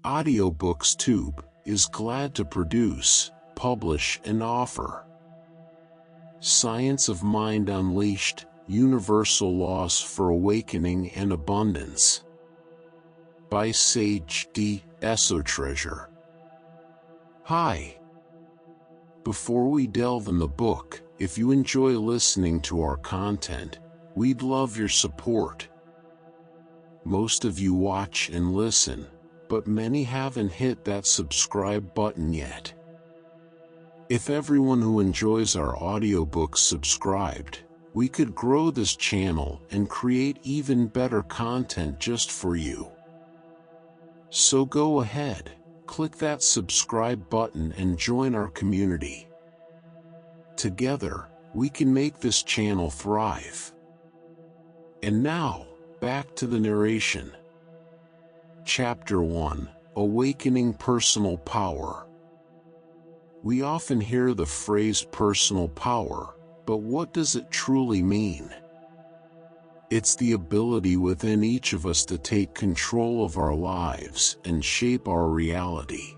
AudioBooksTube is glad to produce, publish, and offer Science of Mind Unleashed, Universal Laws for Awakening and Abundance by Sage D. Esotreasure. Hi. Before we delve in the book, if you enjoy listening to our content, we'd love your support. Most of you watch and listen, but many haven't hit that subscribe button yet. If everyone who enjoys our audiobooks subscribed, we could grow this channel and create even better content just for you. So go ahead, click that subscribe button and join our community. Together, we can make this channel thrive. And now, back to the narration. Chapter 1: Awakening Personal Power. We often hear the phrase personal power, but what does it truly mean? It's the ability within each of us to take control of our lives and shape our reality.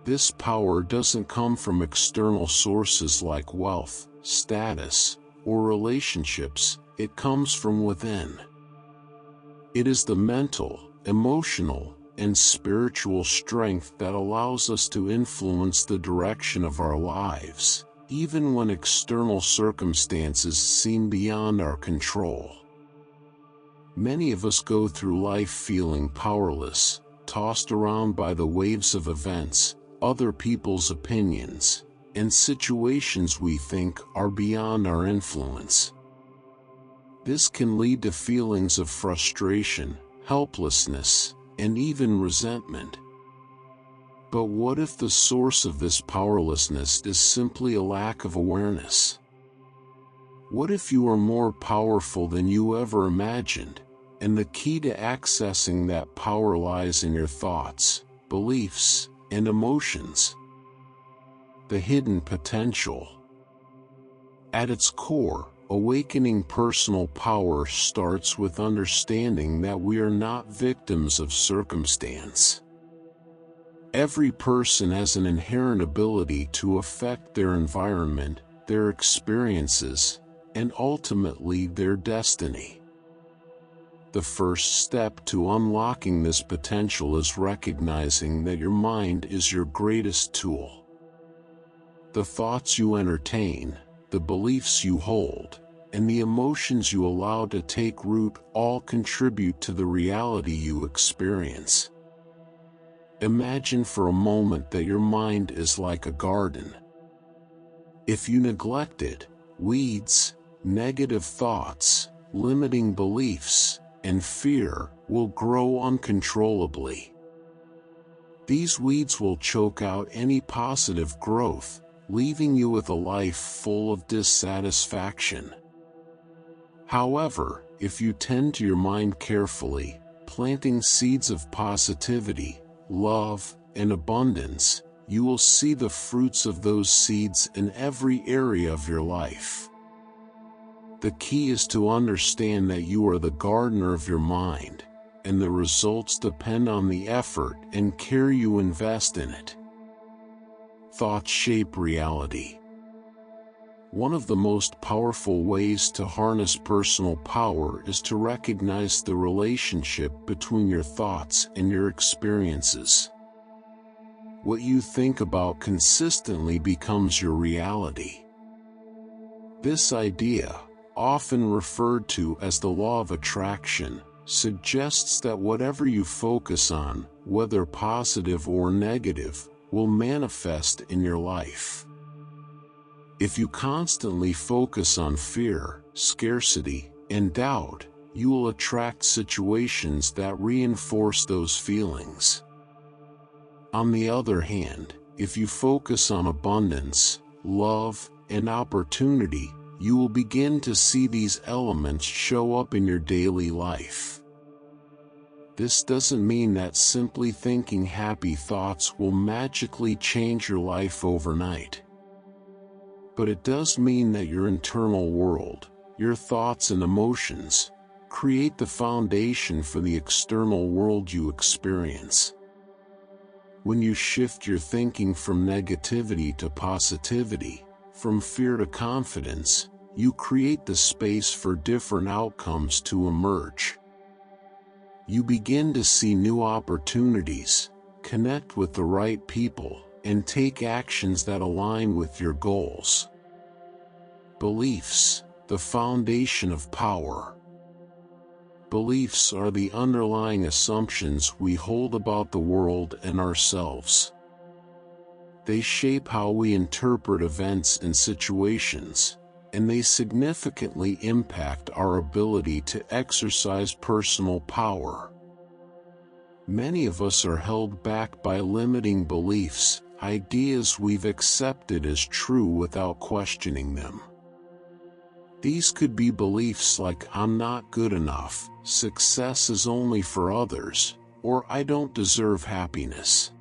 This power doesn't come from external sources like wealth, status, or relationships. It comes from within. It is the mental, emotional, and spiritual strength that allows us to influence the direction of our lives, even when external circumstances seem beyond our control. Many of us go through life feeling powerless, tossed around by the waves of events, other people's opinions, and situations we think are beyond our influence. This can lead to feelings of frustration, helplessness, and even resentment. But what if the source of this powerlessness is simply a lack of awareness? What if you are more powerful than you ever imagined, and the key to accessing that power lies in your thoughts, beliefs, and emotions? The hidden potential. At its core, awakening personal power starts with understanding that we are not victims of circumstance. Every person has an inherent ability to affect their environment, their experiences, and ultimately their destiny. The first step to unlocking this potential is recognizing that your mind is your greatest tool. The thoughts you entertain, the beliefs you hold, and the emotions you allow to take root all contribute to the reality you experience. Imagine for a moment that your mind is like a garden. If you neglect it, weeds, negative thoughts, limiting beliefs, and fear will grow uncontrollably. These weeds will choke out any positive growth, leaving you with a life full of dissatisfaction. However, if you tend to your mind carefully, planting seeds of positivity, love, and abundance, you will see the fruits of those seeds in every area of your life. The key is to understand that you are the gardener of your mind, and the results depend on the effort and care you invest in it. Thoughts shape reality. One of the most powerful ways to harness personal power is to recognize the relationship between your thoughts and your experiences. What you think about consistently becomes your reality. This idea, often referred to as the law of attraction, suggests that whatever you focus on, whether positive or negative, will manifest in your life. If you constantly focus on fear, scarcity, and doubt, you will attract situations that reinforce those feelings. On the other hand, if you focus on abundance, love, and opportunity, you will begin to see these elements show up in your daily life. This doesn't mean that simply thinking happy thoughts will magically change your life overnight. But it does mean that your internal world, your thoughts and emotions, create the foundation for the external world you experience. When you shift your thinking from negativity to positivity, from fear to confidence, you create the space for different outcomes to emerge. You begin to see new opportunities, connect with the right people, and take actions that align with your goals. Beliefs, the foundation of power. Beliefs are the underlying assumptions we hold about the world and ourselves. They shape how we interpret events and situations, and they significantly impact our ability to exercise personal power. Many of us are held back by limiting beliefs, ideas we've accepted as true without questioning them. These could be beliefs like "I'm not good enough," "success is only for others," or "I don't deserve happiness."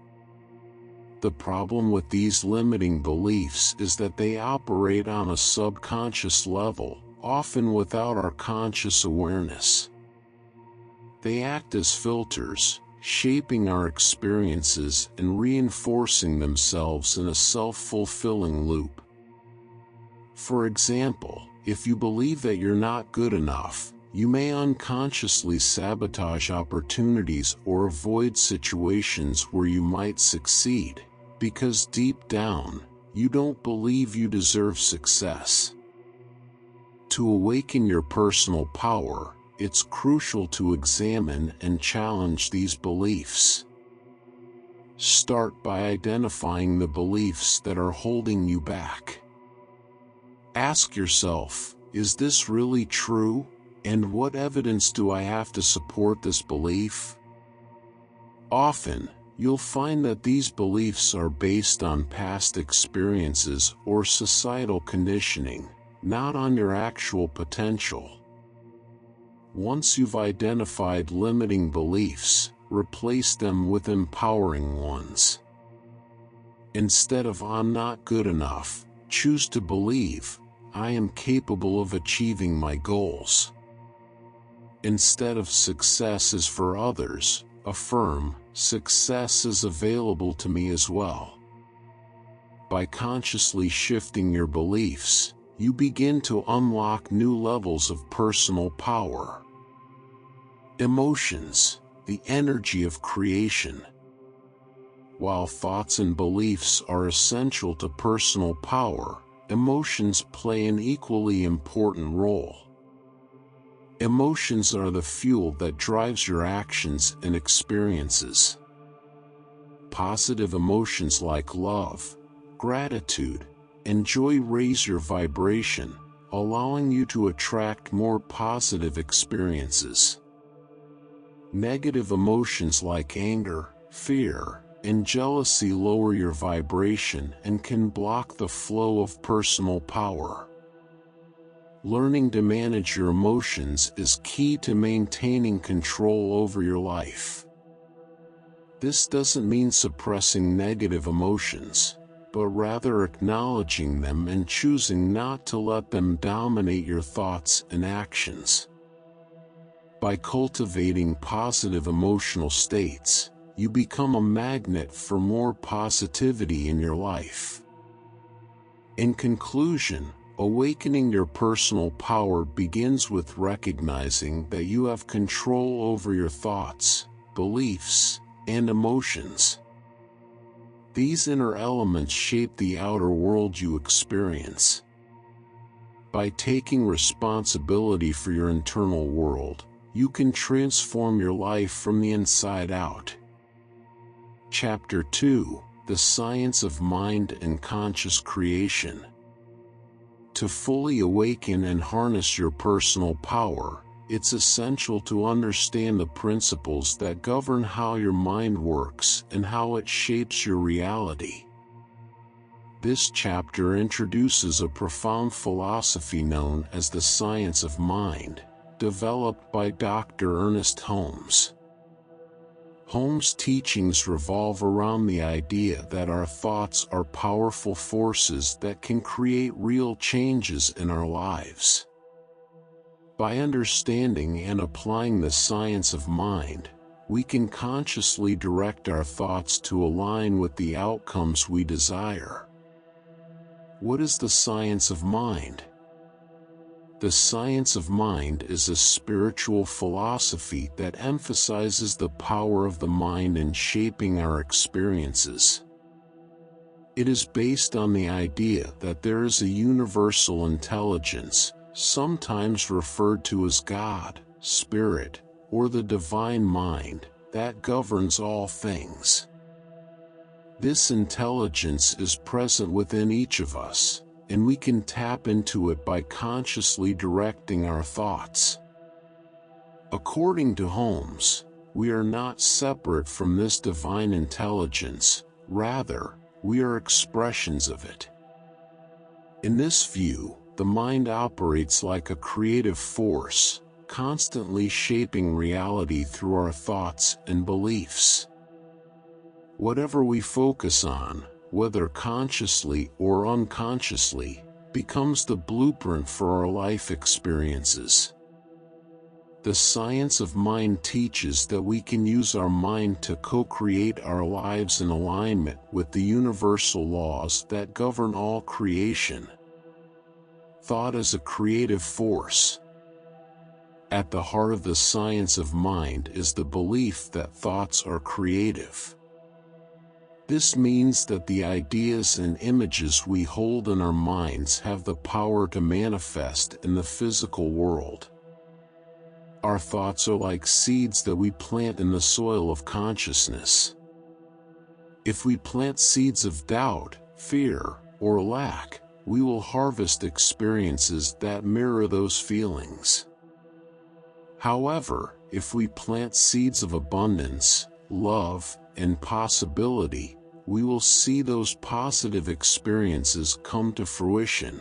The problem with these limiting beliefs is that they operate on a subconscious level, often without our conscious awareness. They act as filters, shaping our experiences and reinforcing themselves in a self-fulfilling loop. For example, if you believe that you're not good enough, you may unconsciously sabotage opportunities or avoid situations where you might succeed, because deep down, you don't believe you deserve success. To awaken your personal power, it's crucial to examine and challenge these beliefs. Start by identifying the beliefs that are holding you back. Ask yourself, is this really true? And what evidence do I have to support this belief? Often, you'll find that these beliefs are based on past experiences or societal conditioning, not on your actual potential. Once you've identified limiting beliefs, replace them with empowering ones. Instead of "I'm not good enough," choose to believe, "I am capable of achieving my goals." Instead of "success is for others," affirm, "success is available to me as well." By consciously shifting your beliefs, you begin to unlock new levels of personal power. Emotions, the energy of creation. While thoughts and beliefs are essential to personal power, emotions play an equally important role. Emotions are the fuel that drives your actions and experiences. Positive emotions like love, gratitude, and joy raise your vibration, allowing you to attract more positive experiences. Negative emotions like anger, fear, and jealousy lower your vibration and can block the flow of personal power. Learning to manage your emotions is key to maintaining control over your life. This doesn't mean suppressing negative emotions, but rather acknowledging them and choosing not to let them dominate your thoughts and actions. By cultivating positive emotional states, you become a magnet for more positivity in your life. In conclusion, awakening your personal power begins with recognizing that you have control over your thoughts, beliefs, and emotions. These inner elements shape the outer world you experience. By taking responsibility for your internal world, you can transform your life from the inside out. Chapter 2: The Science of Mind and Conscious Creation. To fully awaken and harness your personal power, it's essential to understand the principles that govern how your mind works and how it shapes your reality. This chapter introduces a profound philosophy known as the science of mind, developed by Dr. Ernest Holmes. Holmes' teachings revolve around the idea that our thoughts are powerful forces that can create real changes in our lives. By understanding and applying the science of mind, we can consciously direct our thoughts to align with the outcomes we desire. What is the science of mind? The science of mind is a spiritual philosophy that emphasizes the power of the mind in shaping our experiences. It is based on the idea that there is a universal intelligence, sometimes referred to as God, Spirit, or the divine mind, that governs all things. This intelligence is present within each of us, and we can tap into it by consciously directing our thoughts. According to Holmes, we are not separate from this divine intelligence, rather, we are expressions of it. In this view, the mind operates like a creative force, constantly shaping reality through our thoughts and beliefs. Whatever we focus on, whether consciously or unconsciously, becomes the blueprint for our life experiences. The science of mind teaches that we can use our mind to co-create our lives in alignment with the universal laws that govern all creation. Thought is a creative force. At the heart of the science of mind is the belief that thoughts are creative. This means that the ideas and images we hold in our minds have the power to manifest in the physical world. Our thoughts are like seeds that we plant in the soil of consciousness. If we plant seeds of doubt, fear, or lack, we will harvest experiences that mirror those feelings. However, if we plant seeds of abundance, love, and possibility, we will see those positive experiences come to fruition.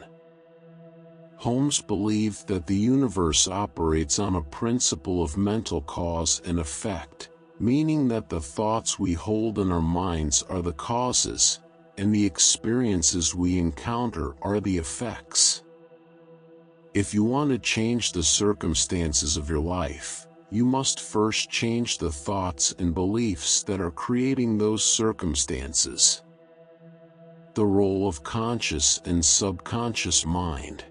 Holmes believed that the universe operates on a principle of mental cause and effect, meaning that the thoughts we hold in our minds are the causes, and the experiences we encounter are the effects. If you want to change the circumstances of your life, you must first change the thoughts and beliefs that are creating those circumstances. The role of conscious and subconscious mind.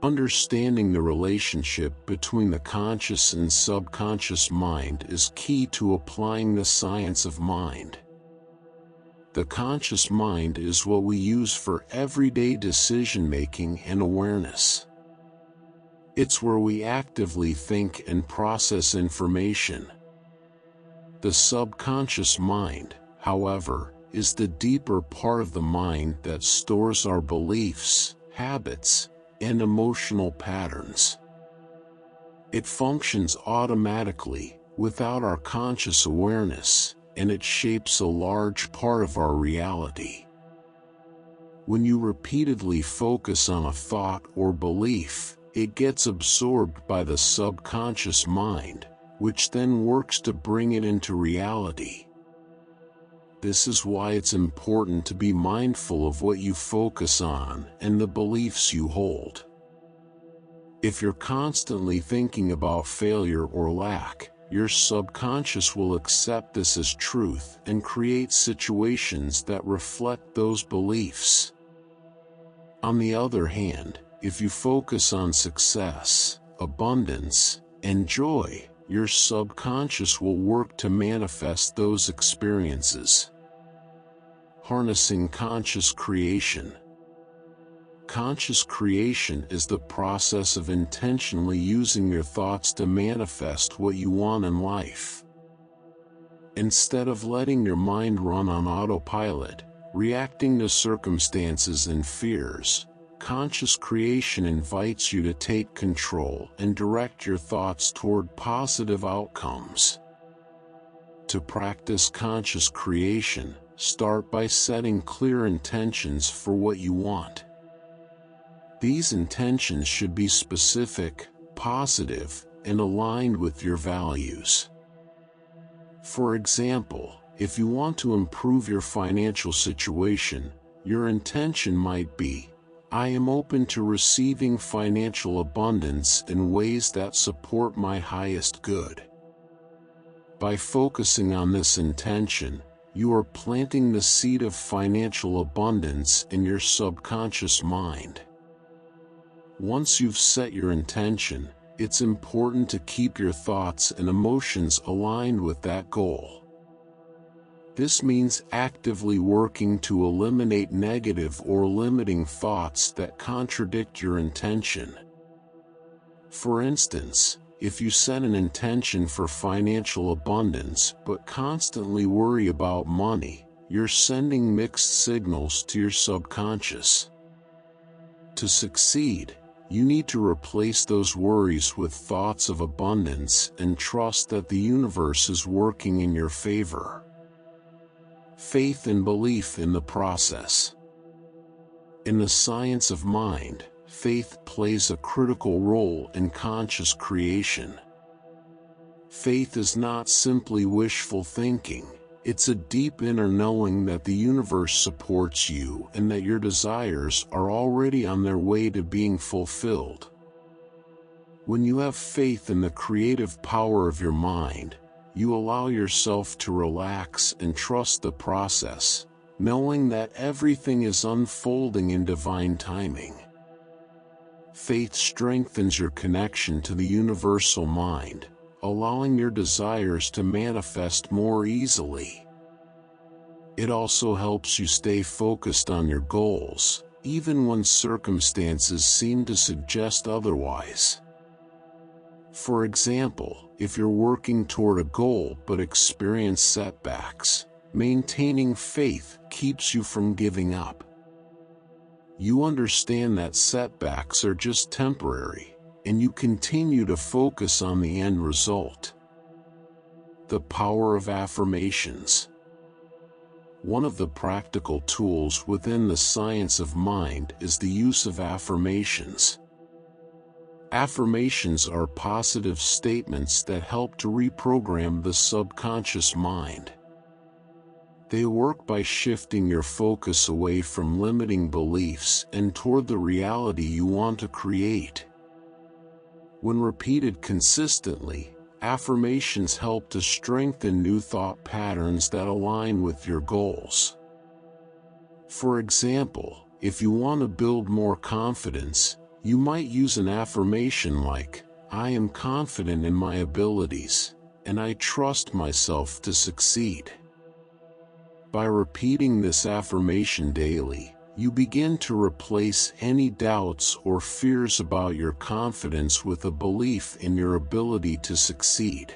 Understanding the relationship between the conscious and subconscious mind is key to applying the science of mind. The conscious mind is what we use for everyday decision-making and awareness. It's where we actively think and process information. The subconscious mind, however, is the deeper part of the mind that stores our beliefs, habits, and emotional patterns. It functions automatically, without our conscious awareness, and it shapes a large part of our reality. When you repeatedly focus on a thought or belief, it gets absorbed by the subconscious mind, which then works to bring it into reality. This is why it's important to be mindful of what you focus on and the beliefs you hold. If you're constantly thinking about failure or lack, your subconscious will accept this as truth and create situations that reflect those beliefs. On the other hand, if you focus on success, abundance, and joy, your subconscious will work to manifest those experiences. Harnessing conscious creation. Conscious creation is the process of intentionally using your thoughts to manifest what you want in life. Instead of letting your mind run on autopilot, reacting to circumstances and fears, conscious creation invites you to take control and direct your thoughts toward positive outcomes. To practice conscious creation, start by setting clear intentions for what you want. These intentions should be specific, positive, and aligned with your values. For example, if you want to improve your financial situation, your intention might be, I am open to receiving financial abundance in ways that support my highest good. By focusing on this intention, you are planting the seed of financial abundance in your subconscious mind. Once you've set your intention, it's important to keep your thoughts and emotions aligned with that goal. This means actively working to eliminate negative or limiting thoughts that contradict your intention. For instance, if you set an intention for financial abundance but constantly worry about money, you're sending mixed signals to your subconscious. To succeed, you need to replace those worries with thoughts of abundance and trust that the universe is working in your favor. Faith and belief in the process. In the science of mind, faith plays a critical role in conscious creation. Faith is not simply wishful thinking, it's a deep inner knowing that the universe supports you and that your desires are already on their way to being fulfilled. When you have faith in the creative power of your mind, you allow yourself to relax and trust the process, knowing that everything is unfolding in divine timing. Faith strengthens your connection to the universal mind, allowing your desires to manifest more easily. It also helps you stay focused on your goals, even when circumstances seem to suggest otherwise. For example, if you're working toward a goal but experience setbacks, maintaining faith keeps you from giving up. You understand that setbacks are just temporary, and you continue to focus on the end result. The power of affirmations. One of the practical tools within the science of mind is the use of affirmations. Affirmations are positive statements that help to reprogram the subconscious mind. They work by shifting your focus away from limiting beliefs and toward the reality you want to create. When repeated consistently, affirmations help to strengthen new thought patterns that align with your goals. For example, if you want to build more confidence, you might use an affirmation like, "I am confident in my abilities, and I trust myself to succeed." By repeating this affirmation daily, you begin to replace any doubts or fears about your confidence with a belief in your ability to succeed.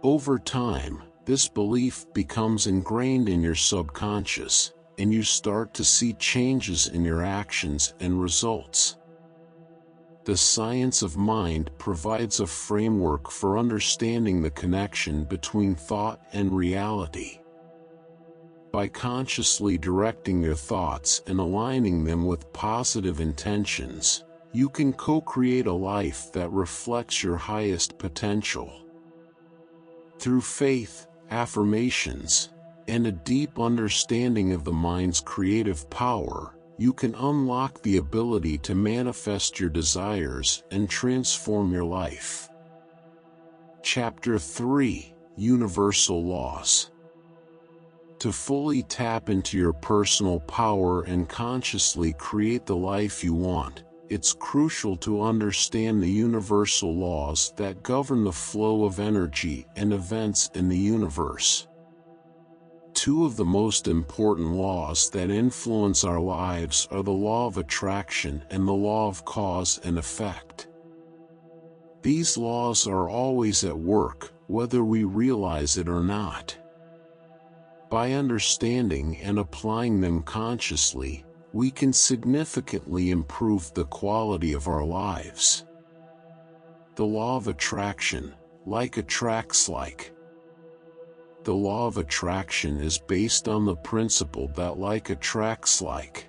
Over time, this belief becomes ingrained in your subconscious, and you start to see changes in your actions and results. The science of mind provides a framework for understanding the connection between thought and reality. By consciously directing your thoughts and aligning them with positive intentions, you can co-create a life that reflects your highest potential. Through faith, affirmations, and a deep understanding of the mind's creative power, you can unlock the ability to manifest your desires and transform your life. Chapter 3: Universal Laws. To fully tap into your personal power and consciously create the life you want, it's crucial to understand the universal laws that govern the flow of energy and events in the universe. Two of the most important laws that influence our lives are the law of attraction and the law of cause and effect. These laws are always at work, whether we realize it or not. By understanding and applying them consciously, we can significantly improve the quality of our lives. The law of attraction, like attracts like. The law of attraction is based on the principle that like attracts like.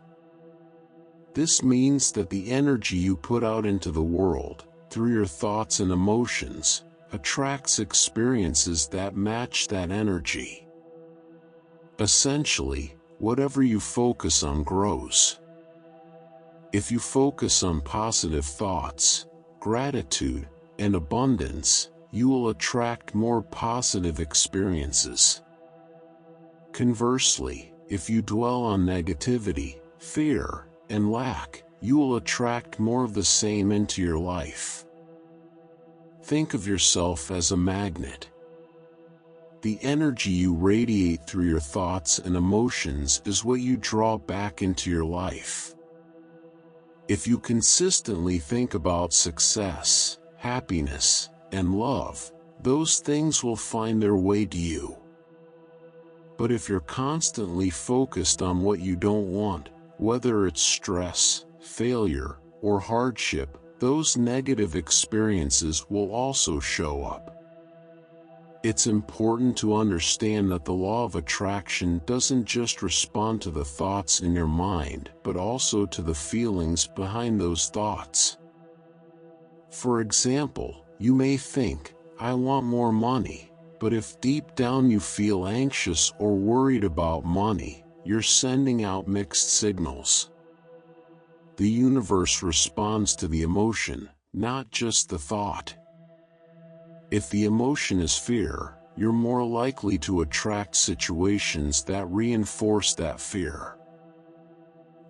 This means that the energy you put out into the world, through your thoughts and emotions, attracts experiences that match that energy. Essentially, whatever you focus on grows. If you focus on positive thoughts, gratitude, and abundance, you will attract more positive experiences. Conversely, if you dwell on negativity, fear, and lack, you will attract more of the same into your life. Think of yourself as a magnet. The energy you radiate through your thoughts and emotions is what you draw back into your life. If you consistently think about success, happiness, and love, those things will find their way to you. But if you're constantly focused on what you don't want, whether it's stress, failure, or hardship, those negative experiences will also show up. It's important to understand that the law of attraction doesn't just respond to the thoughts in your mind, but also to the feelings behind those thoughts. For example, you may think, "I want more money," but if deep down you feel anxious or worried about money, you're sending out mixed signals. The universe responds to the emotion, not just the thought. If the emotion is fear, you're more likely to attract situations that reinforce that fear.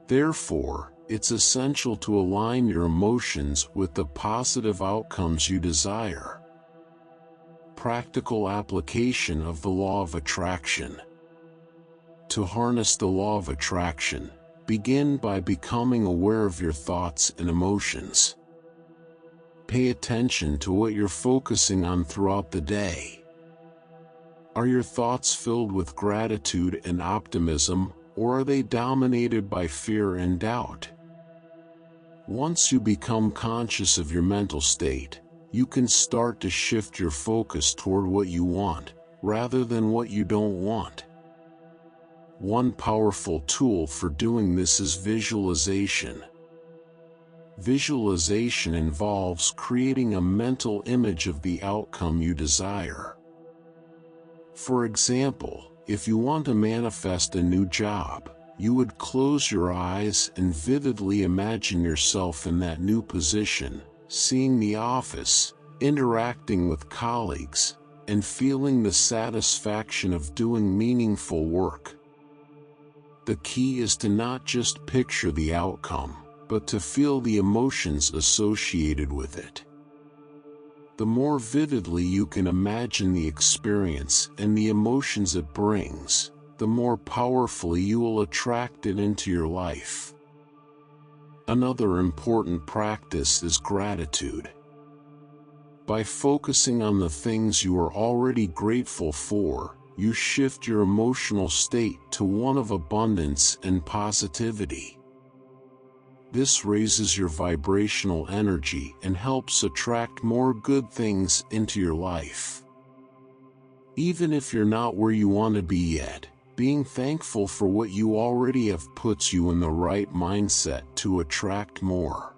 Therefore, it's essential to align your emotions with the positive outcomes you desire. Practical application of the law of attraction. To harness the law of attraction, begin by becoming aware of your thoughts and emotions. Pay attention to what you're focusing on throughout the day. Are your thoughts filled with gratitude and optimism, or are they dominated by fear and doubt? Once you become conscious of your mental state, you can start to shift your focus toward what you want, rather than what you don't want. One powerful tool for doing this is visualization. Visualization involves creating a mental image of the outcome you desire. For example, if you want to manifest a new job, you would close your eyes and vividly imagine yourself in that new position, seeing the office, interacting with colleagues, and feeling the satisfaction of doing meaningful work. The key is to not just picture the outcome, but to feel the emotions associated with it. The more vividly you can imagine the experience and the emotions it brings, the more powerfully you will attract it into your life. Another important practice is gratitude. By focusing on the things you are already grateful for, you shift your emotional state to one of abundance and positivity. This raises your vibrational energy and helps attract more good things into your life. Even if you're not where you want to be yet, being thankful for what you already have puts you in the right mindset to attract more.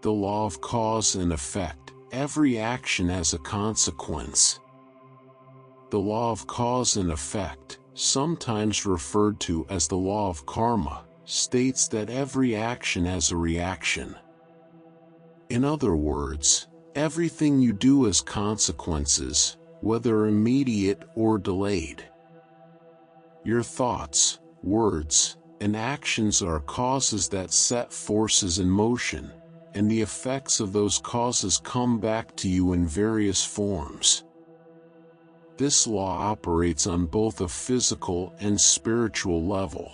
The law of cause and effect. Every action has a consequence. The law of cause and effect, sometimes referred to as the law of karma, states that every action has a reaction. In other words, everything you do has consequences, whether immediate or delayed. Your thoughts, words, and actions are causes that set forces in motion, and the effects of those causes come back to you in various forms. This law operates on both a physical and spiritual level.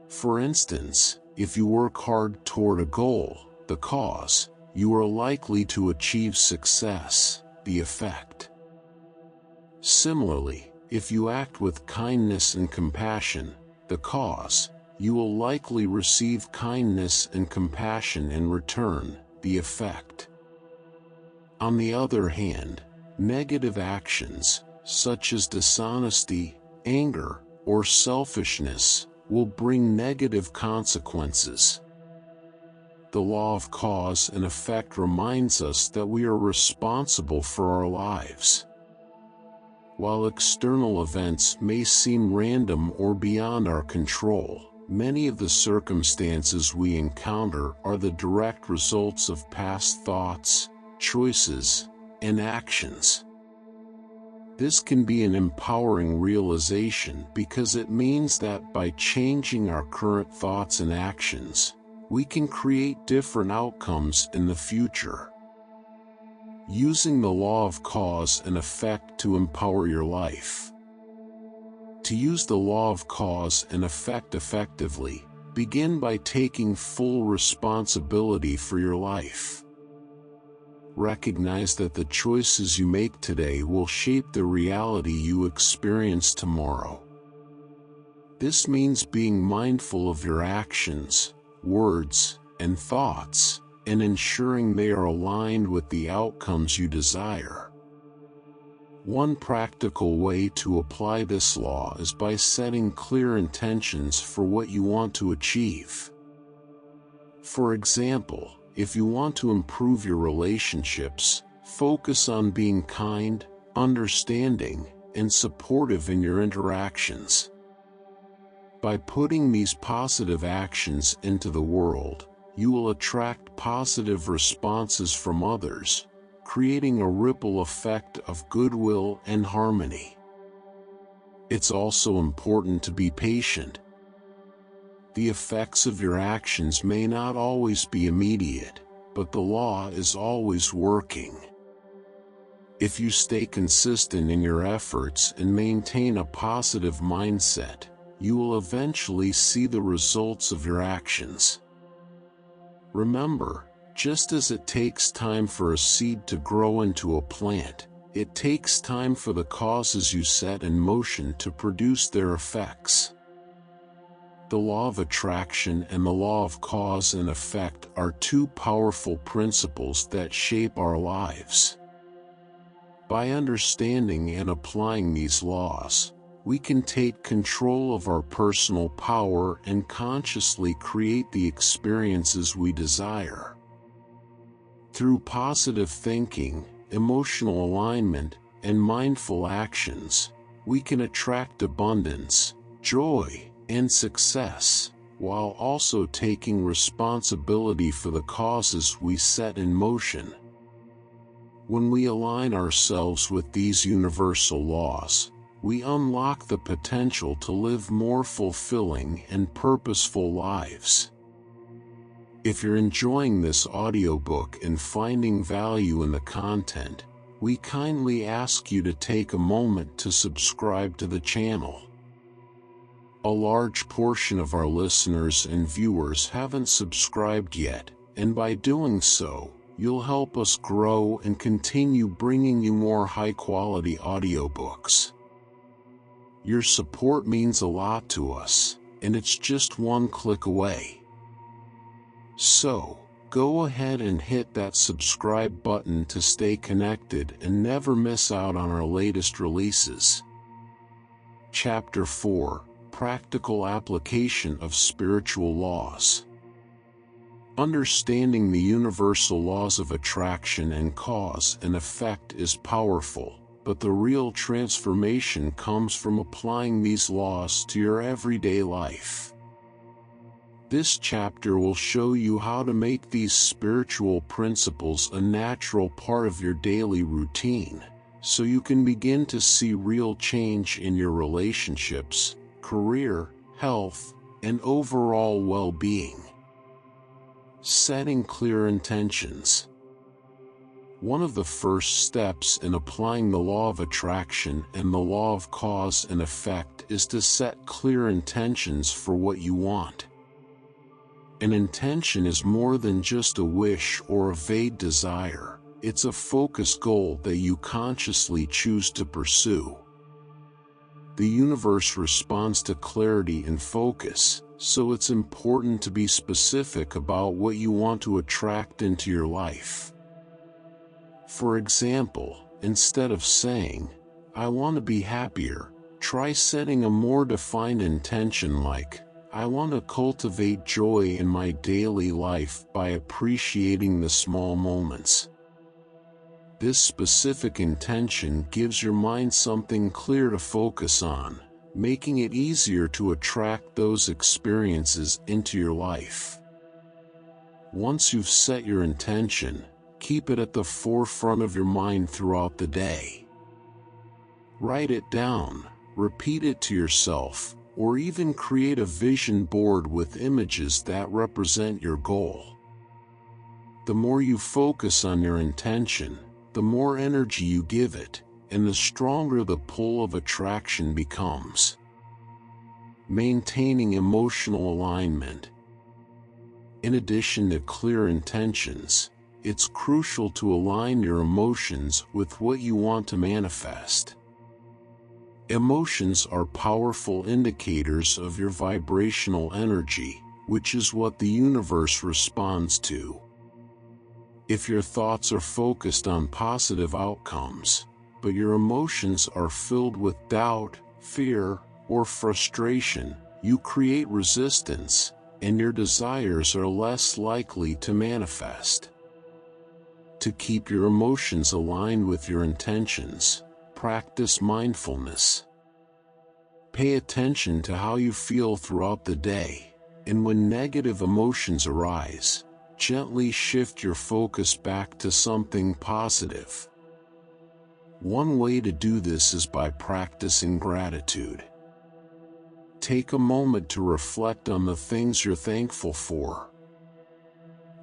For instance, if you work hard toward a goal, the cause, you are likely to achieve success, the effect. Similarly, if you act with kindness and compassion, the cause, you will likely receive kindness and compassion in return, the effect. On the other hand, negative actions, such as dishonesty, anger, or selfishness, will bring negative consequences. The law of cause and effect reminds us that we are responsible for our lives. While external events may seem random or beyond our control, many of the circumstances we encounter are the direct results of past thoughts, choices, and actions. This can be an empowering realization because it means that by changing our current thoughts and actions, we can create different outcomes in the future. Using the law of cause and effect to empower your life. To use the law of cause and effect effectively, begin by taking full responsibility for your life. Recognize that the choices you make today will shape the reality you experience tomorrow. This means being mindful of your actions, words, and thoughts, and ensuring they are aligned with the outcomes you desire. One practical way to apply this law is by setting clear intentions for what you want to achieve. For example, if you want to improve your relationships, focus on being kind, understanding, and supportive in your interactions. By putting these positive actions into the world, you will attract positive responses from others, creating a ripple effect of goodwill and harmony. It's also important to be patient. The effects of your actions may not always be immediate, but the law is always working. If you stay consistent in your efforts and maintain a positive mindset, you will eventually see the results of your actions. Remember, just as it takes time for a seed to grow into a plant, it takes time for the causes you set in motion to produce their effects. The law of attraction and the law of cause and effect are two powerful principles that shape our lives. By understanding and applying these laws, we can take control of our personal power and consciously create the experiences we desire. Through positive thinking, emotional alignment, and mindful actions, we can attract abundance, joy, and success, while also taking responsibility for the causes we set in motion. When we align ourselves with these universal laws, we unlock the potential to live more fulfilling and purposeful lives. If you're enjoying this audiobook and finding value in the content, we kindly ask you to take a moment to subscribe to the channel. A large portion of our listeners and viewers haven't subscribed yet, and by doing so, you'll help us grow and continue bringing you more high-quality audiobooks. Your support means a lot to us, and it's just one click away. So, go ahead and hit that subscribe button to stay connected and never miss out on our latest releases. Chapter 4: Practical Application of Spiritual Laws. Understanding the universal laws of attraction and cause and effect is powerful, but the real transformation comes from applying these laws to your everyday life. This chapter will show you how to make these spiritual principles a natural part of your daily routine, so you can begin to see real change in your relationships, career, health, and overall well-being. Setting clear intentions. One of the first steps in applying the law of attraction and the law of cause and effect is to set clear intentions for what you want. An intention is more than just a wish or a vague desire, it's a focused goal that you consciously choose to pursue. The universe responds to clarity and focus, so it's important to be specific about what you want to attract into your life. For example, instead of saying, "I want to be happier," try setting a more defined intention like, "I want to cultivate joy in my daily life by appreciating the small moments." This specific intention gives your mind something clear to focus on, making it easier to attract those experiences into your life. Once you've set your intention, Keep it at the forefront of your mind throughout the day. Write it down, repeat it to yourself, or even create a vision board with images that represent your goal. The more you focus on your intention, the more energy you give it, and the stronger the pull of attraction becomes. Maintaining emotional alignment. In addition to clear intentions, it's crucial to align your emotions with what you want to manifest. Emotions are powerful indicators of your vibrational energy, which is what the universe responds to. If your thoughts are focused on positive outcomes, but your emotions are filled with doubt, fear, or frustration, you create resistance, and your desires are less likely to manifest. To keep your emotions aligned with your intentions, practice mindfulness. Pay attention to how you feel throughout the day, and when negative emotions arise, gently shift your focus back to something positive. One way to do this is by practicing gratitude. Take a moment to reflect on the things you're thankful for.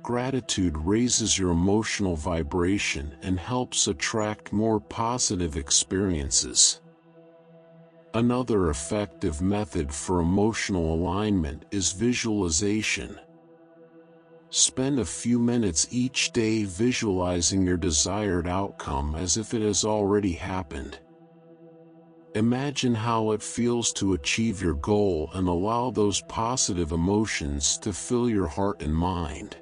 Gratitude raises your emotional vibration and helps attract more positive experiences. Another effective method for emotional alignment is visualization. Spend a few minutes each day visualizing your desired outcome as if it has already happened. Imagine how it feels to achieve your goal and allow those positive emotions to fill your heart and mind.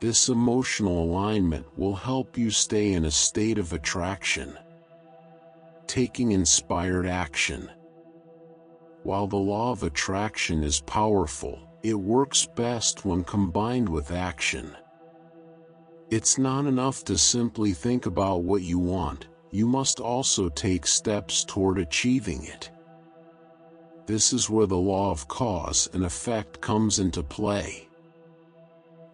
This emotional alignment will help you stay in a state of attraction. Taking inspired action. While the law of attraction is powerful, it works best when combined with action. It's not enough to simply think about what you want, you must also take steps toward achieving it. This is where the law of cause and effect comes into play.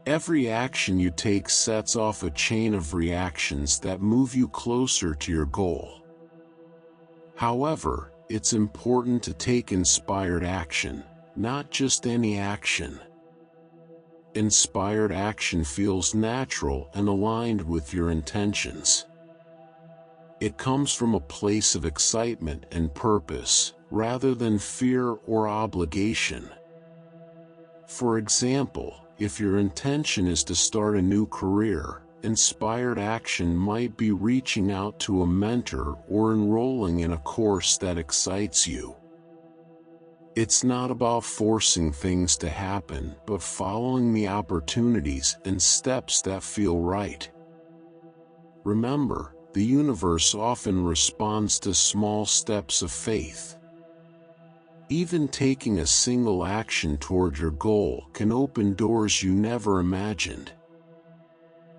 Every action you take sets off a chain of reactions that move you closer to your goal. However, it's important to take inspired action, not just any action. Inspired action feels natural and aligned with your intentions. It comes from a place of excitement and purpose, rather than fear or obligation. For example, if your intention is to start a new career, inspired action might be reaching out to a mentor or enrolling in a course that excites you. It's not about forcing things to happen, but following the opportunities and steps that feel right. Remember, the universe often responds to small steps of faith. Even taking a single action toward your goal can open doors you never imagined.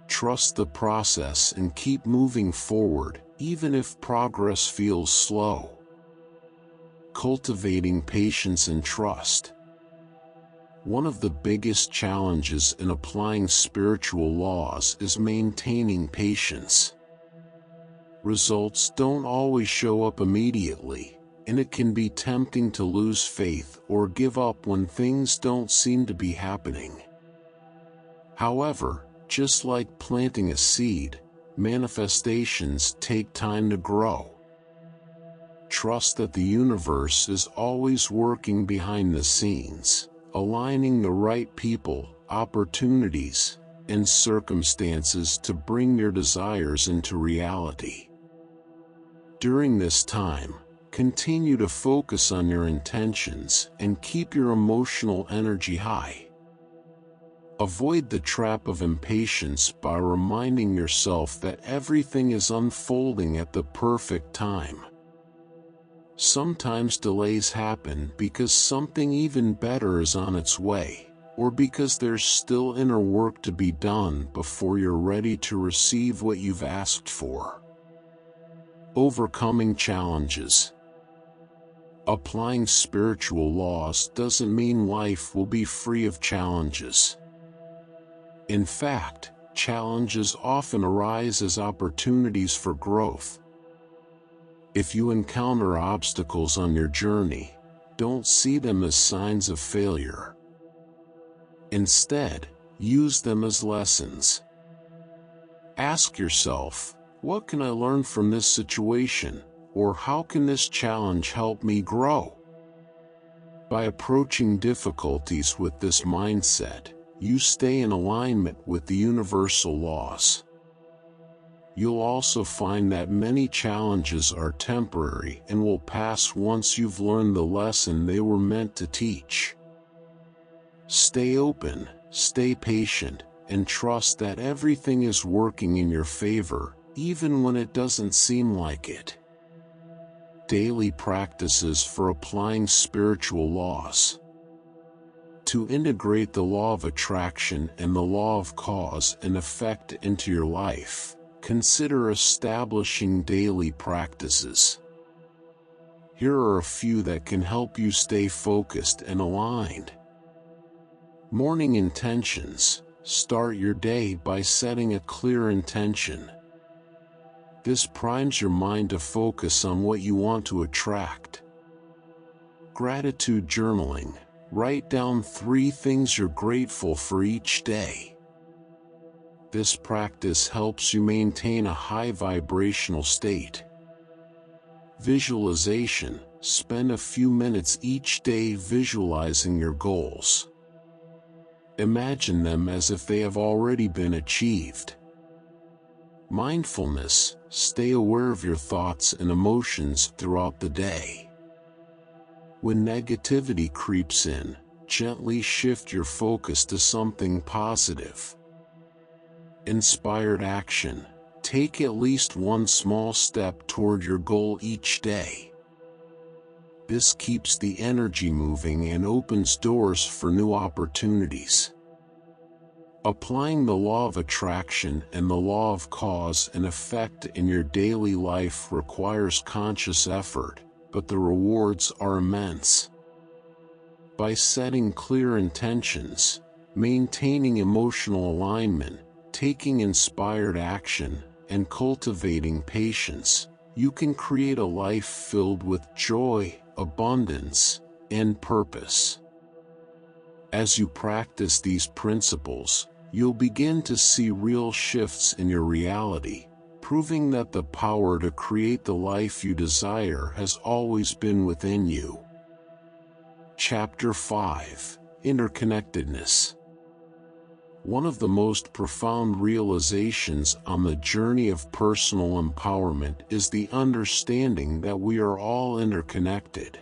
Trust the process and keep moving forward, even if progress feels slow. Cultivating patience and trust. One of the biggest challenges in applying spiritual laws is maintaining patience. Results don't always show up immediately, and it can be tempting to lose faith or give up when things don't seem to be happening. However, just like planting a seed, manifestations take time to grow. Trust that the universe is always working behind the scenes, aligning the right people, opportunities, and circumstances to bring your desires into reality. During this time, continue to focus on your intentions and keep your emotional energy high. Avoid the trap of impatience by reminding yourself that everything is unfolding at the perfect time. Sometimes delays happen because something even better is on its way, or because there's still inner work to be done before you're ready to receive what you've asked for. Overcoming challenges. Applying spiritual laws doesn't mean life will be free of challenges. In fact, challenges often arise as opportunities for growth. If you encounter obstacles on your journey, don't see them as signs of failure. Instead, use them as lessons. Ask yourself, what can I learn from this situation, or how can this challenge help me grow? By approaching difficulties with this mindset, you stay in alignment with the universal laws. You'll also find that many challenges are temporary and will pass once you've learned the lesson they were meant to teach. Stay open, stay patient, and trust that everything is working in your favor, even when it doesn't seem like it. Daily practices for applying spiritual laws. To integrate the law of attraction and the law of cause and effect into your life, consider establishing daily practices. Here are a few that can help you stay focused and aligned. Morning intentions. Start your day by setting a clear intention. This primes your mind to focus on what you want to attract. Gratitude journaling. Write down 3 things you're grateful for each day. This practice helps you maintain a high vibrational state. Visualization. Spend a few minutes each day visualizing your goals. Imagine them as if they have already been achieved. Mindfulness. Stay aware of your thoughts and emotions throughout the day. When negativity creeps in, gently shift your focus to something positive. Inspired action. Take at least one small step toward your goal each day. This keeps the energy moving and opens doors for new opportunities. Applying the law of attraction and the law of cause and effect in your daily life requires conscious effort, but the rewards are immense. By setting clear intentions, maintaining emotional alignment, taking inspired action, and cultivating patience, you can create a life filled with joy, abundance, and purpose. As you practice these principles, you'll begin to see real shifts in your reality, proving that the power to create the life you desire has always been within you. Chapter 5. Interconnectedness. One of the most profound realizations on the journey of personal empowerment is the understanding that we are all interconnected.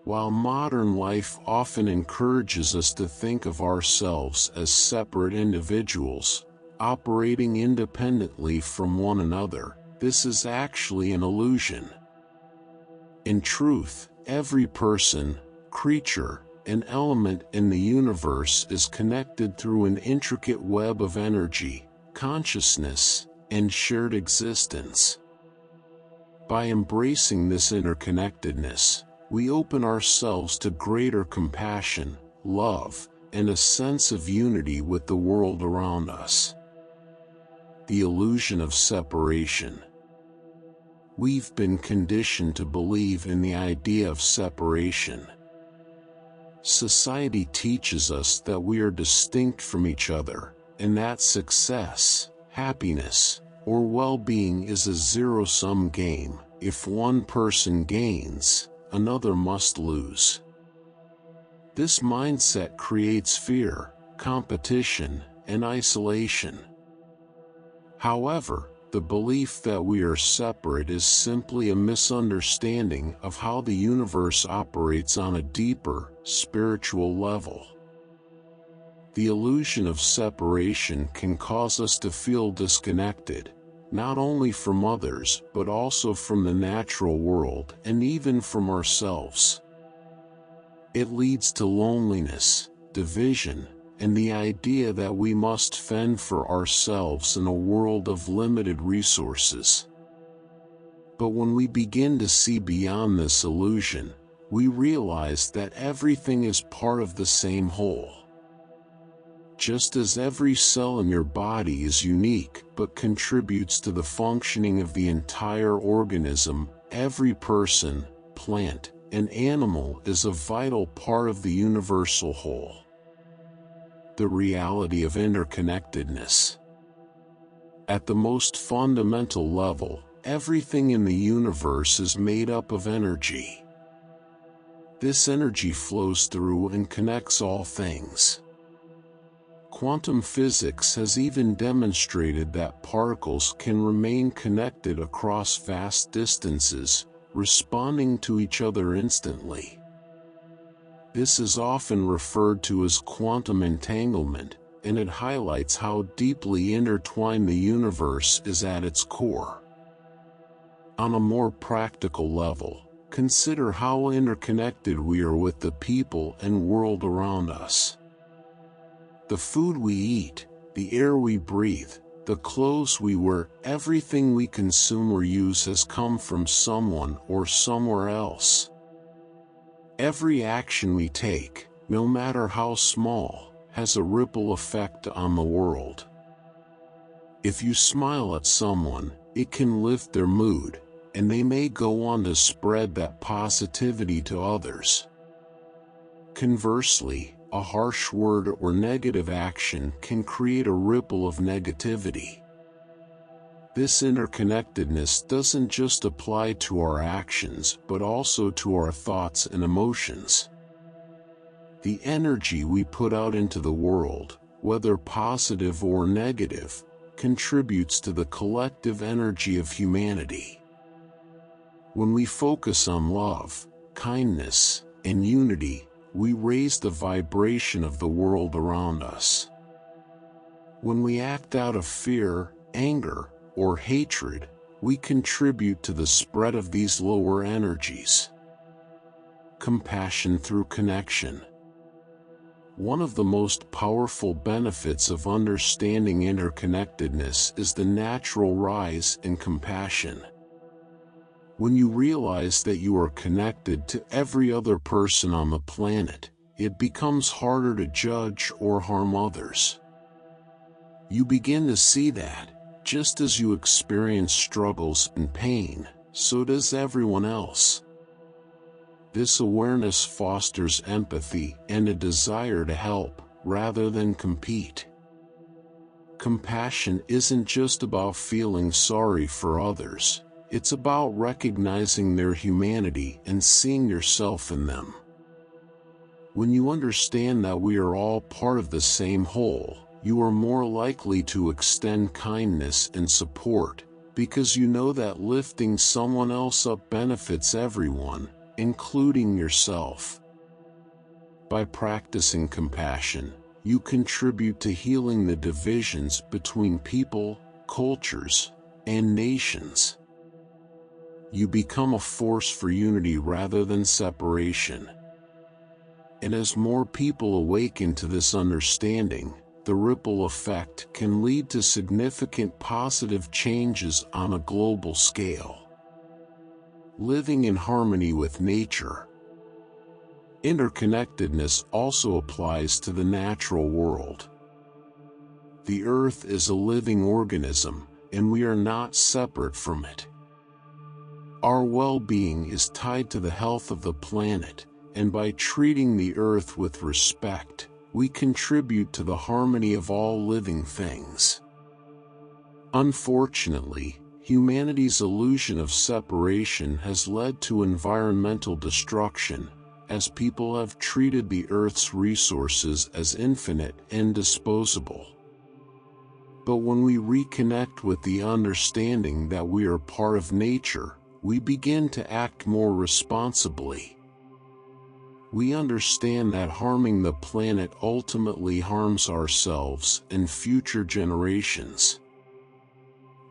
While modern life often encourages us to think of ourselves as separate individuals, operating independently from one another, this is actually an illusion. In truth, every person, creature, and element in the universe is connected through an intricate web of energy, consciousness, and shared existence. By embracing this interconnectedness, we open ourselves to greater compassion, love, and a sense of unity with the world around us. The illusion of separation. We've been conditioned to believe in the idea of separation. Society teaches us that we are distinct from each other, and that success, happiness, or well-being is a zero-sum game. If one person gains, another must lose. This mindset creates fear, competition, and isolation. However, the belief that we are separate is simply a misunderstanding of how the universe operates on a deeper, spiritual level. The illusion of separation can cause us to feel disconnected, not only from others but also from the natural world and even from ourselves. It leads to loneliness, division, and the idea that we must fend for ourselves in a world of limited resources. But when we begin to see beyond this illusion, we realize that everything is part of the same whole. Just as every cell in your body is unique but contributes to the functioning of the entire organism, every person, plant, and animal is a vital part of the universal whole. The reality of interconnectedness. At the most fundamental level, everything in the universe is made up of energy. This energy flows through and connects all things. Quantum physics has even demonstrated that particles can remain connected across vast distances, responding to each other instantly. This is often referred to as quantum entanglement, and it highlights how deeply intertwined the universe is at its core. On a more practical level, consider how interconnected we are with the people and world around us. The food we eat, the air we breathe, the clothes we wear, everything we consume or use has come from someone or somewhere else. Every action we take, no matter how small, has a ripple effect on the world. If you smile at someone, it can lift their mood, and they may go on to spread that positivity to others. Conversely, a harsh word or negative action can create a ripple of negativity. This interconnectedness doesn't just apply to our actions but also to our thoughts and emotions. The energy we put out into the world, whether positive or negative, contributes to the collective energy of humanity. When we focus on love, kindness, and unity, we raise the vibration of the world around us. When we act out of fear, anger, or hatred, we contribute to the spread of these lower energies. Compassion through connection. One of the most powerful benefits of understanding interconnectedness is the natural rise in compassion. When you realize that you are connected to every other person on the planet, it becomes harder to judge or harm others. You begin to see that, just as you experience struggles and pain, so does everyone else. This awareness fosters empathy and a desire to help, rather than compete. Compassion isn't just about feeling sorry for others. It's about recognizing their humanity and seeing yourself in them. When you understand that we are all part of the same whole, you are more likely to extend kindness and support, because you know that lifting someone else up benefits everyone, including yourself. By practicing compassion, you contribute to healing the divisions between people, cultures, and nations. You become a force for unity rather than separation. And as more people awaken to this understanding, the ripple effect can lead to significant positive changes on a global scale. Living in harmony with nature. Interconnectedness also applies to the natural world. The Earth is a living organism, and we are not separate from it. Our well-being is tied to the health of the planet, and by treating the Earth with respect, we contribute to the harmony of all living things. Unfortunately, humanity's illusion of separation has led to environmental destruction, as people have treated the Earth's resources as infinite and disposable. But when we reconnect with the understanding that we are part of nature, we begin to act more responsibly. We understand that harming the planet ultimately harms ourselves and future generations.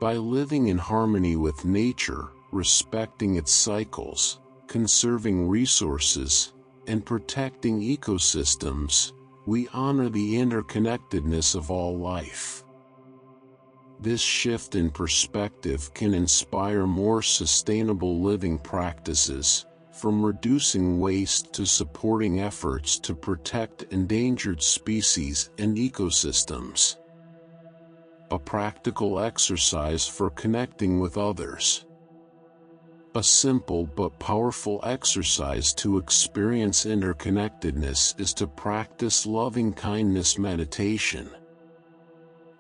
By living in harmony with nature, respecting its cycles, conserving resources, and protecting ecosystems, we honor the interconnectedness of all life. This shift in perspective can inspire more sustainable living practices, from reducing waste to supporting efforts to protect endangered species and ecosystems. A practical exercise for connecting with others. A simple but powerful exercise to experience interconnectedness is to practice loving-kindness meditation.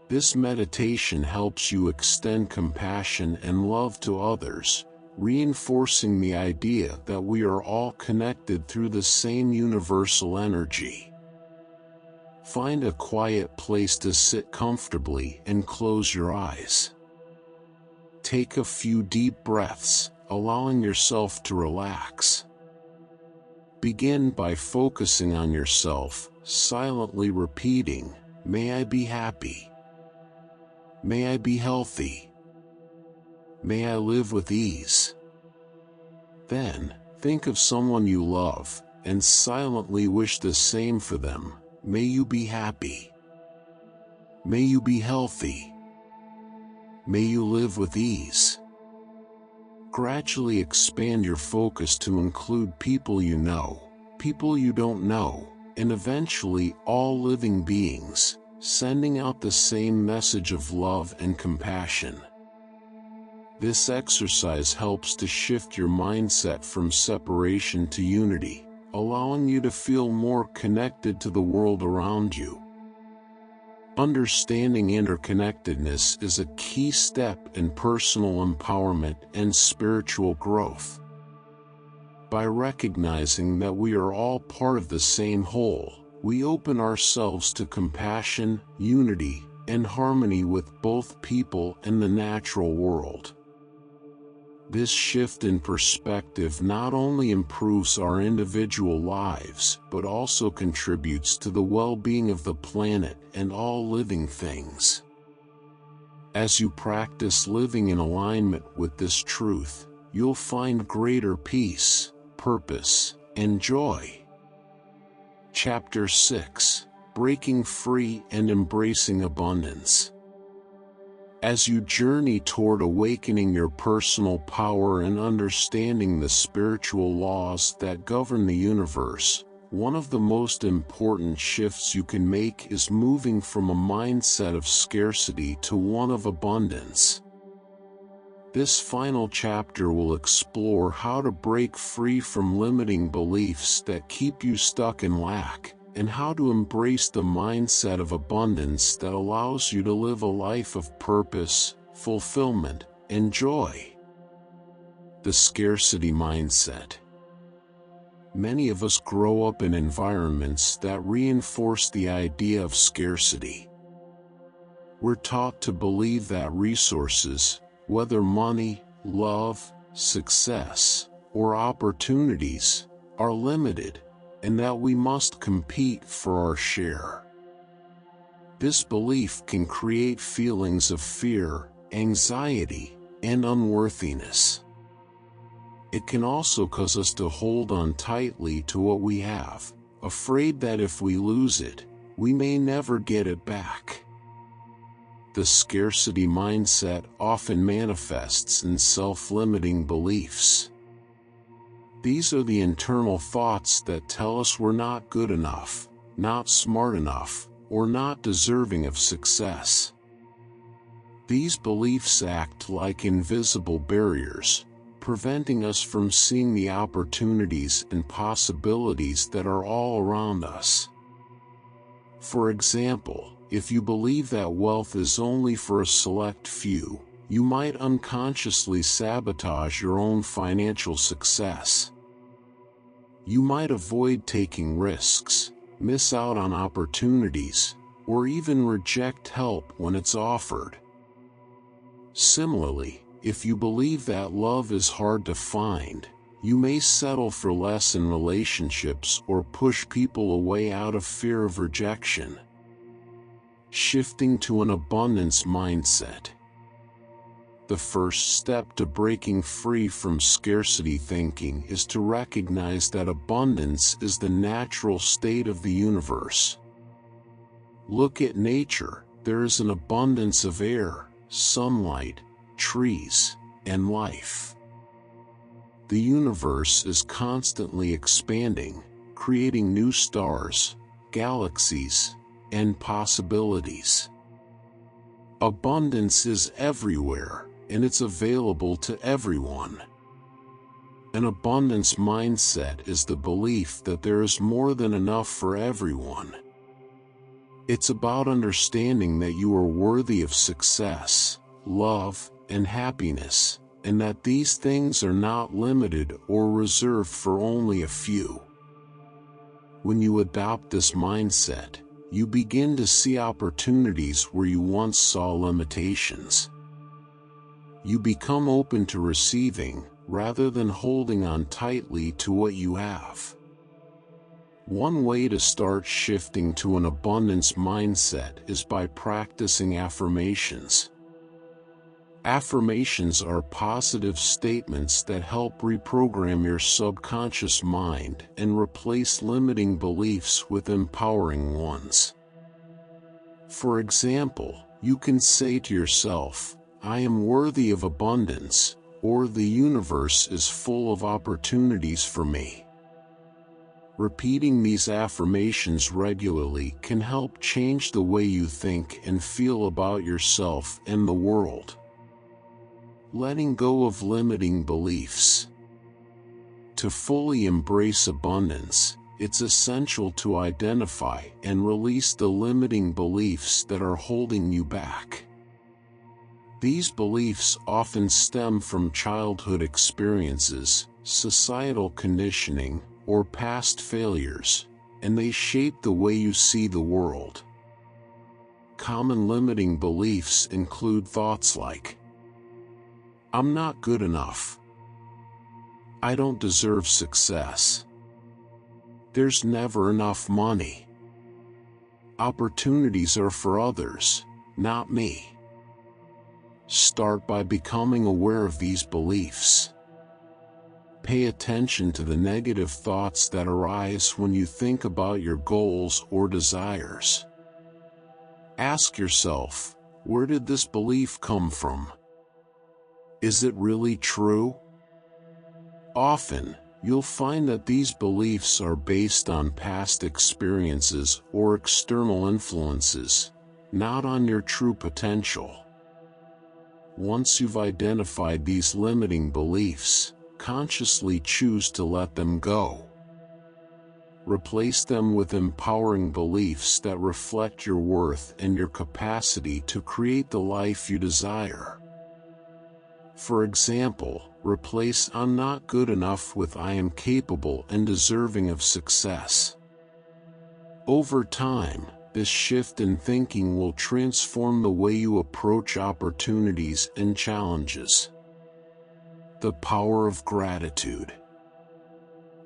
This meditation helps you extend compassion and love to others, reinforcing the idea that we are all connected through the same universal energy. Find a quiet place to sit comfortably and close your eyes. Take a few deep breaths, allowing yourself to relax. Begin by focusing on yourself, silently repeating, "May I be happy. May I be healthy. May I live with ease." Then, think of someone you love, and silently wish the same for them. May you be happy. May you be healthy. May you live with ease. Gradually expand your focus to include people you know, people you don't know, and eventually all living beings, sending out the same message of love and compassion. This exercise helps to shift your mindset from separation to unity, allowing you to feel more connected to the world around you. Understanding interconnectedness is a key step in personal empowerment and spiritual growth. By recognizing that we are all part of the same whole, we open ourselves to compassion, unity, and harmony with both people and the natural world. This shift in perspective not only improves our individual lives, but also contributes to the well-being of the planet and all living things. As you practice living in alignment with this truth, you'll find greater peace, purpose, and joy. Chapter 6: Breaking Free and Embracing Abundance. As you journey toward awakening your personal power and understanding the spiritual laws that govern the universe, one of the most important shifts you can make is moving from a mindset of scarcity to one of abundance. This final chapter will explore how to break free from limiting beliefs that keep you stuck in lack, and how to embrace the mindset of abundance that allows you to live a life of purpose, fulfillment, and joy. The scarcity mindset. Many of us grow up in environments that reinforce the idea of scarcity. We're taught to believe that resources, whether money, love, success, or opportunities, are limited, and that we must compete for our share. This belief can create feelings of fear, anxiety, and unworthiness. It can also cause us to hold on tightly to what we have, afraid that if we lose it, we may never get it back. The scarcity mindset often manifests in self-limiting beliefs. These are the internal thoughts that tell us we're not good enough, not smart enough, or not deserving of success. These beliefs act like invisible barriers, preventing us from seeing the opportunities and possibilities that are all around us. For example, if you believe that wealth is only for a select few, you might unconsciously sabotage your own financial success. You might avoid taking risks, miss out on opportunities, or even reject help when it's offered. Similarly, if you believe that love is hard to find, you may settle for less in relationships or push people away out of fear of rejection. Shifting to an abundance mindset. The first step to breaking free from scarcity thinking is to recognize that abundance is the natural state of the universe. Look at nature. There is an abundance of air, sunlight, trees, and life. The universe is constantly expanding, creating new stars, galaxies, and possibilities. Abundance is everywhere, and it's available to everyone. An abundance mindset is the belief that there is more than enough for everyone. It's about understanding that you are worthy of success, love, and happiness, and that these things are not limited or reserved for only a few. When you adopt this mindset, you begin to see opportunities where you once saw limitations. You become open to receiving, rather than holding on tightly to what you have. One way to start shifting to an abundance mindset is by practicing affirmations. Affirmations are positive statements that help reprogram your subconscious mind and replace limiting beliefs with empowering ones. For example, you can say to yourself, "I am worthy of abundance," or "the universe is full of opportunities for me." Repeating these affirmations regularly can help change the way you think and feel about yourself and the world. Letting go of limiting beliefs. To fully embrace abundance, it's essential to identify and release the limiting beliefs that are holding you back. These beliefs often stem from childhood experiences, societal conditioning, or past failures, and they shape the way you see the world. Common limiting beliefs include thoughts like, "I'm not good enough," "I don't deserve success," "There's never enough money," "Opportunities are for others, not me." Start by becoming aware of these beliefs. Pay attention to the negative thoughts that arise when you think about your goals or desires. Ask yourself, where did this belief come from? Is it really true? Often, you'll find that these beliefs are based on past experiences or external influences, not on your true potential. Once you've identified these limiting beliefs, consciously choose to let them go. Replace them with empowering beliefs that reflect your worth and your capacity to create the life you desire. For example, replace "I'm not good enough" with "I am capable and deserving of success." Over time, this shift in thinking will transform the way you approach opportunities and challenges. The power of gratitude.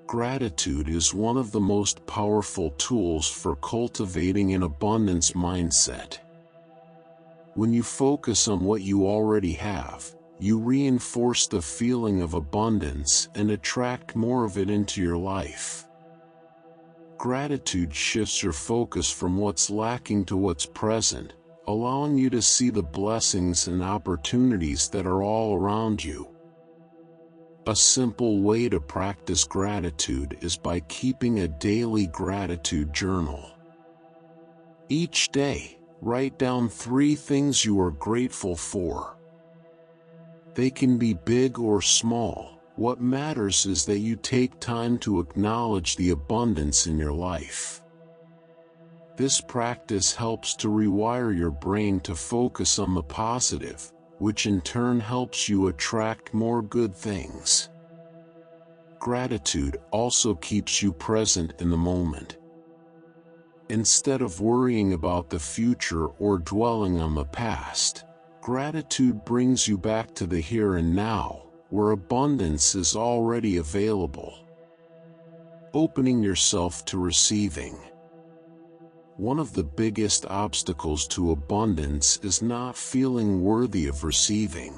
Gratitude is one of the most powerful tools for cultivating an abundance mindset. When you focus on what you already have, you reinforce the feeling of abundance and attract more of it into your life. Gratitude shifts your focus from what's lacking to what's present, allowing you to see the blessings and opportunities that are all around you. A simple way to practice gratitude is by keeping a daily gratitude journal. Each day, write down 3 things you are grateful for. They can be big or small. What matters is that you take time to acknowledge the abundance in your life. This practice helps to rewire your brain to focus on the positive, which in turn helps you attract more good things. Gratitude also keeps you present in the moment. Instead of worrying about the future or dwelling on the past, gratitude brings you back to the here and now, where abundance is already available. Opening yourself to receiving. One of the biggest obstacles to abundance is not feeling worthy of receiving.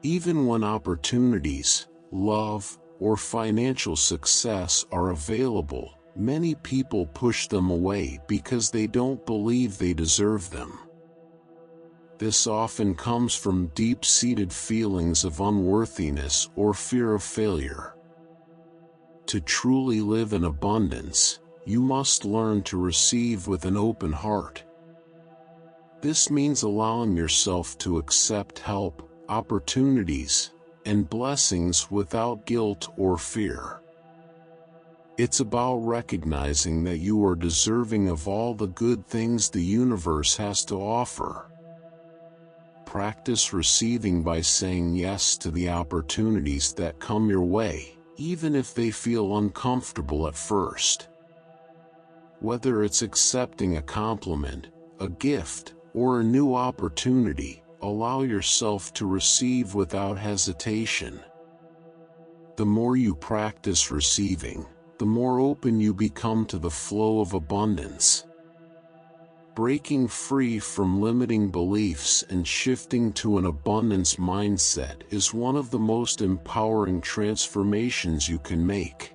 Even when opportunities, love, or financial success are available, many people push them away because they don't believe they deserve them. This often comes from deep-seated feelings of unworthiness or fear of failure. To truly live in abundance, you must learn to receive with an open heart. This means allowing yourself to accept help, opportunities, and blessings without guilt or fear. It's about recognizing that you are deserving of all the good things the universe has to offer. Practice receiving by saying yes to the opportunities that come your way, even if they feel uncomfortable at first. Whether it's accepting a compliment, a gift, or a new opportunity, allow yourself to receive without hesitation. The more you practice receiving, the more open you become to the flow of abundance. Breaking free from limiting beliefs and shifting to an abundance mindset is one of the most empowering transformations you can make.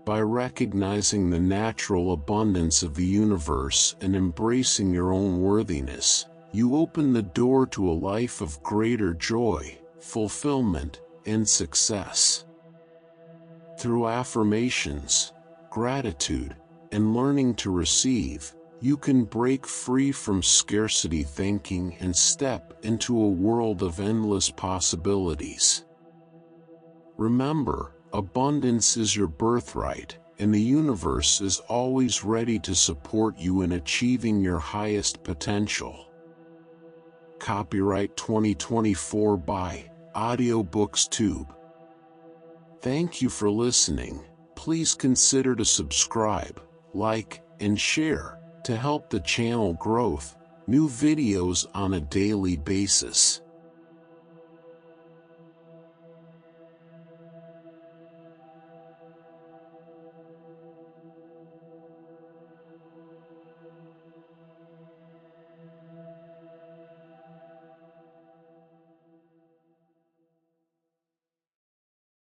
By recognizing the natural abundance of the universe and embracing your own worthiness, you open the door to a life of greater joy, fulfillment, and success. Through affirmations, gratitude, and learning to receive, you can break free from scarcity thinking and step into a world of endless possibilities. Remember, abundance is your birthright, and the universe is always ready to support you in achieving your highest potential. Copyright 2024 by AudioBooksTube. Thank you for listening. Please consider to subscribe, like, and share to help the channel grow new videos on a daily basis.